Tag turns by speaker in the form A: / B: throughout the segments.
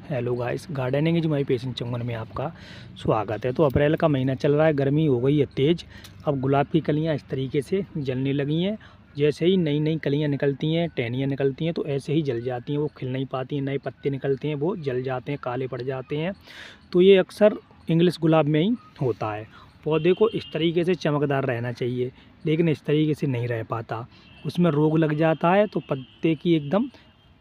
A: Hello guys, gardening is my passion चंगन में आपका स्वागत है। तो अप्रैल का महीना चल रहा है, गर्मी हो गई है तेज़। अब गुलाब की कलियां इस तरीके से जलने लगी हैं। जैसे ही नई नई कलियां निकलती हैं, टहनियाँ निकलती हैं, तो ऐसे ही जल जाती हैं। वो खिल नहीं पाती हैं, नए पत्ते निकलते हैं, वो जल जाते हैं, काले पड़ जाते हैं। तो ये अक्सर इंग्लिश गुलाब में ही होता है। पौधे को इस तरीके से चमकदार रहना चाहिए, लेकिन इस तरीके से नहीं रह पाता। उसमें रोग लग जाता है तो पत्ते की एकदम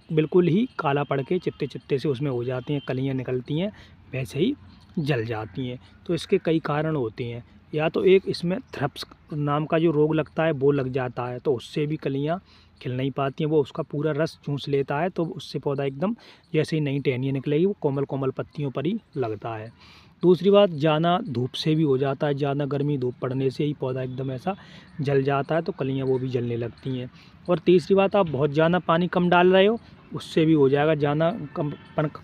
A: बिल्कुल ही काला पड़ के चित्ते चित्ते से उसमें हो जाती हैं, कलियाँ निकलती हैं, वैसे ही जल जाती हैं। तो इसके कई कारण होते हैं। या तो एक इसमें थ्रिप्स नाम का जो रोग लगता है वो लग जाता है, तो उससे भी कलियाँ खिल नहीं पाती हैं। वो उसका पूरा रस चूस लेता है, तो उससे पौधा एकदम जैसे ही नई टहनियाँ निकलेगी वो कोमल कोमल पत्तियों पर ही लगता है। दूसरी बात, ज़्यादा धूप से भी हो जाता है। ज़्यादा गर्मी धूप पड़ने से ही पौधा एकदम ऐसा जल जाता है, तो कलियाँ वो भी जलने लगती हैं। और तीसरी बात, आप बहुत ज़्यादा पानी कम डाल रहे हो, उससे भी हो जाएगा। ज़्यादा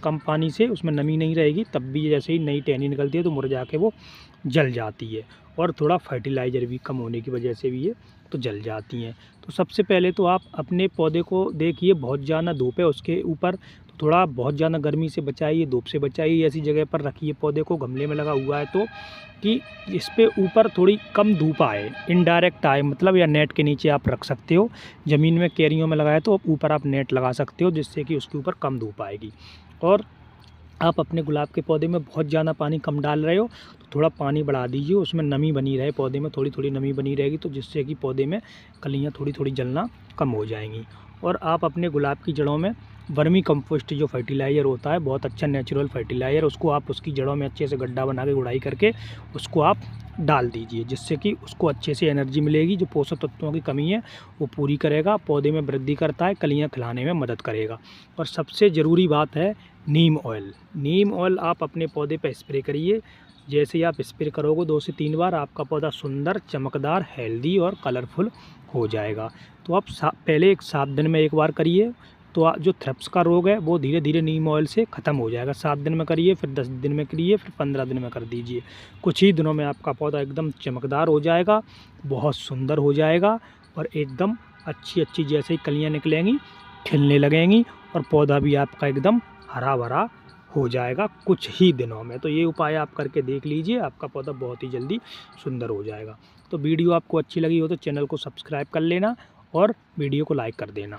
A: कम पानी से उसमें नमी नहीं रहेगी, तब भी जैसे ही नई टहनी निकलती है तो मुरझा के वो जल जाती है। और थोड़ा फर्टिलाइज़र भी कम होने की वजह से भी ये तो जल जाती हैं। तो सबसे पहले तो आप अपने पौधे को देखिए, बहुत ज़्यादा धूप है उसके ऊपर, तो थोड़ा बहुत ज़्यादा गर्मी से बचाइए, धूप से बचाइए। ऐसी जगह पर रखिए पौधे को, गमले में लगा हुआ है तो, कि इस पे ऊपर थोड़ी कम धूप आए, इनडायरेक्ट आए मतलब, या नेट के नीचे आप रख सकते हो। ज़मीन में क्यारियों में लगाए तो ऊपर आप नेट लगा सकते हो, जिससे कि उसके ऊपर कम धूप आएगी। और आप अपने गुलाब के पौधे में बहुत ज़्यादा पानी कम डाल रहे हो तो थोड़ा पानी बढ़ा दीजिए, उसमें नमी बनी रहे, पौधे में थोड़ी थोड़ी नमी बनी रहेगी, तो जिससे कि पौधे में कलियाँ थोड़ी थोड़ी जलना कम हो जाएंगी। और आप अपने गुलाब की जड़ों में वर्मी कंपोस्ट जो फर्टिलाइज़र होता है, बहुत अच्छा नेचुरल फर्टिलाइज़र, उसको आप उसकी जड़ों में अच्छे से गड्ढा बना के गुड़ाई करके उसको आप डाल दीजिए, जिससे कि उसको अच्छे से एनर्जी मिलेगी। जो पोषक तत्वों की कमी है वो पूरी करेगा, पौधे में वृद्धि करता है, कलियाँ खिलाने में मदद करेगा। और सबसे ज़रूरी बात है नीम ऑयल। नीम ऑयल आप अपने पौधे पर स्प्रे करिए। जैसे ही आप स्प्रे करोगे 2 से 3 बार, आपका पौधा सुंदर, चमकदार, हेल्दी और कलरफुल हो जाएगा। तो आप पहले 7 दिन में एक बार करिए, तो जो थ्रिप्स का रोग है वो धीरे धीरे नीम ऑयल से ख़त्म हो जाएगा। 7 दिन में करिए, फिर 10 दिन में करिए, फिर 15 दिन में कर दीजिए। कुछ ही दिनों में आपका पौधा एकदम चमकदार हो जाएगा, बहुत सुंदर हो जाएगा, और एकदम अच्छी अच्छी जैसे ही कलियाँ निकलेंगी, खिलने लगेंगी, और पौधा भी आपका एकदम हरा भरा हो जाएगा कुछ ही दिनों में। तो ये उपाय आप करके देख लीजिए, आपका पौधा बहुत ही जल्दी सुंदर हो जाएगा। तो वीडियो आपको अच्छी लगी हो तो चैनल को सब्सक्राइब कर लेना और वीडियो को लाइक कर देना।